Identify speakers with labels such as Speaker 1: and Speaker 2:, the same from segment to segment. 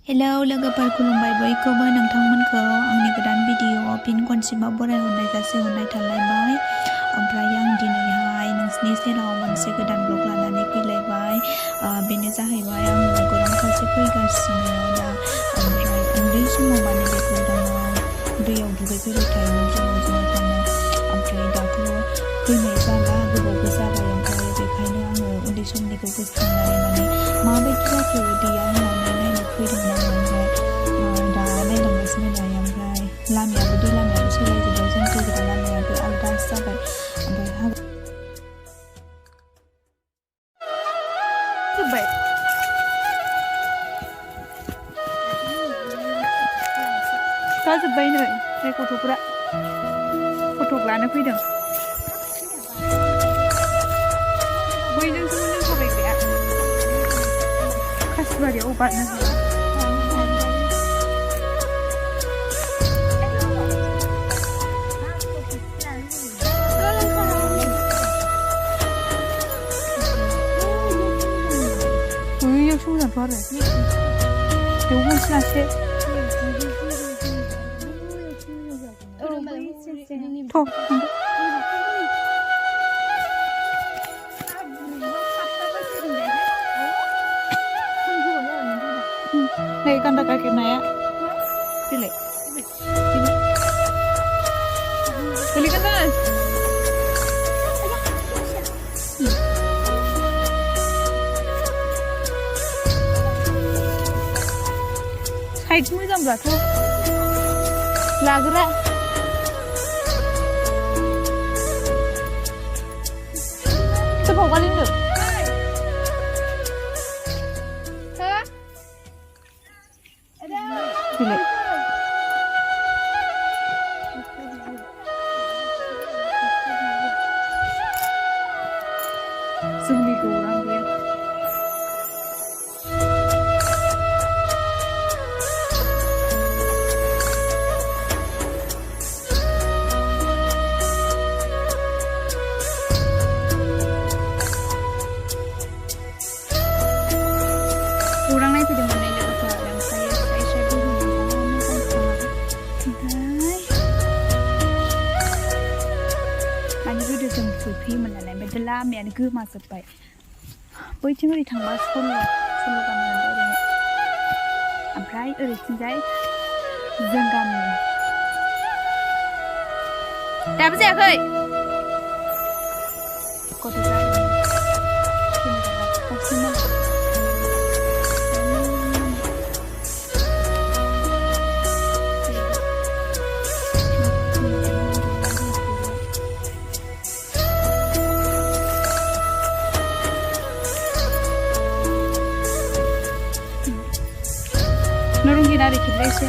Speaker 1: Hello लोगोफोर खुलुमबाय बयखौबो नोंथांमोनखौ आंनि गोदान भिडिअ'आव फिन खनसेबाव बरायहरनाय जासिहरनाय थालायबाय। ओमफ्राय आं दिनैहाय नोंसिनि सेराव मोनसे गोदान ब्लग लानानै फैलायबाय। बेनो जाहैबाय आङो गौरां फारसे फैगासिनो दा। ओमफ्राय उन्दै समाव माने बे गौराङाव दैयाव दुगैफैबाय थायोमोन जोङो थांनो। ओमफ्राय दाथ' फैनाय जाला गोबावबो जाबाय। ओमफ्राय बेखायनो आङो उन्दै समनिखौ गोसोखांनानै माने माबायदि जाखो दैया होननानै नायनो फैदोंमोन आङो। ओमफ्राय दा नायलांगासिनो दायो। ओमफ्राय लामायाबो सोलायजोब्बाय, जों फैग्रा लामायाबो आलदा जाबाय। ओमफ्राय जाजोब्बाय नै गथ'फोरा फटक लानो फैदों। बैजोंसो मोन जों थाबायग्राया खासिबारियाव बारनो हाला। बैयावसो मोजांथ' आरो बेयाव मोनसे नै गान्दा गागेबनाया बेलाय गोलैगोन साइड मोजांब्लाथ' लाग्रा सोरखौ गालिन्दों बेलाय जोंनि गौरां गैया। गौरां नायफैदोंमोन नै लोगोफोरा, ओमफ्राय एसे माने गोदो जों फैयोमोन नालाय, ओमफ्राय दा लामायानो गोमाजोब्बाय। बैथिं ओरै थांबा सल' गामियानो ओरैनो, ओमफ्राय ओरैथिंजाय जों गामि। दाबो जायाखै गथ'फ्रा नरंगिन आरो खिन्थु एसे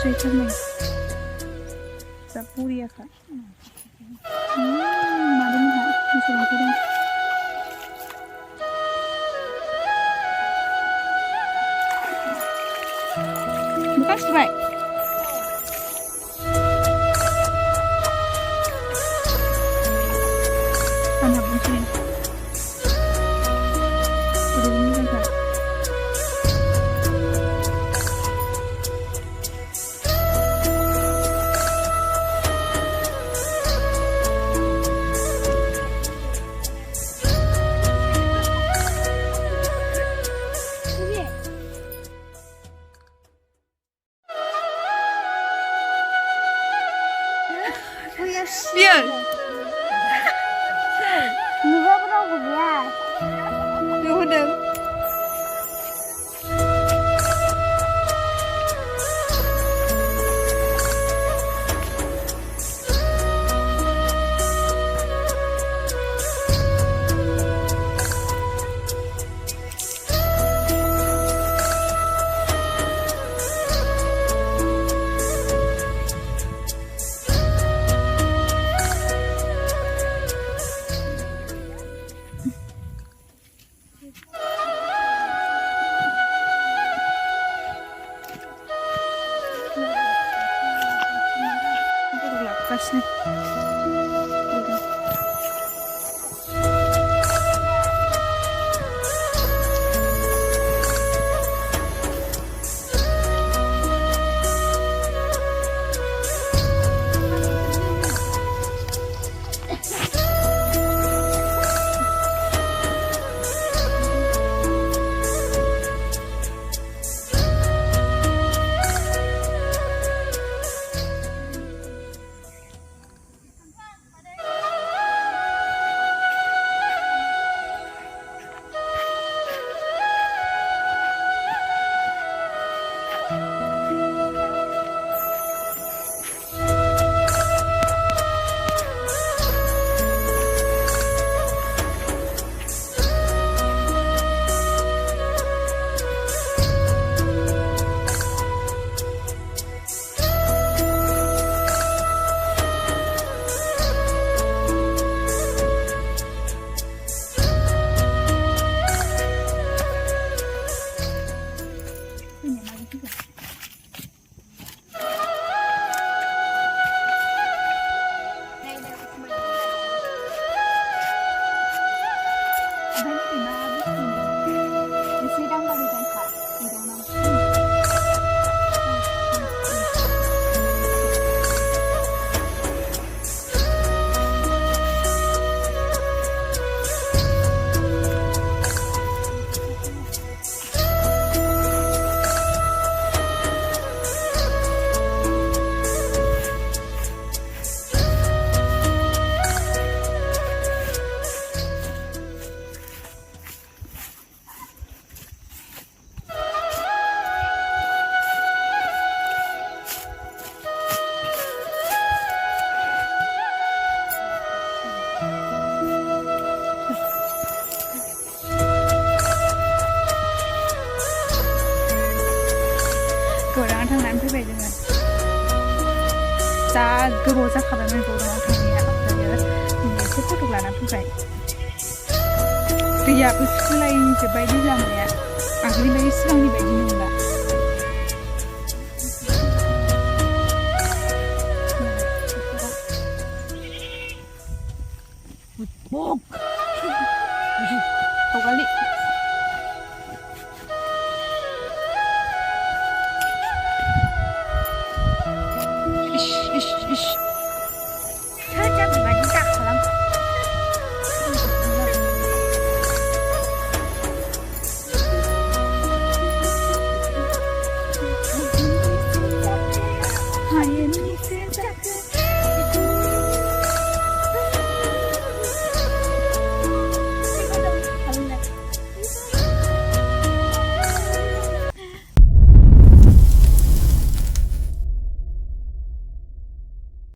Speaker 1: स्ट्रेट जा बुरियाखा मादैमोनहा मोसौ लांफैदों। मोखां सुबाय आंहा बुंसै बियो
Speaker 2: नुबाबो रावबो गैया
Speaker 1: नुहरदों लागासिनो गौराङा थांनानै फैबाय जोङो जा गोबाव जाखाबायमोन गौराङाव थांनाया ओमफ्रायो एसे फट' लाना फैबाय दैयाबो सुखुलायजोब्बाय दैज्लांनाया आगोलनि बायदि सिगांनि बायदि नंला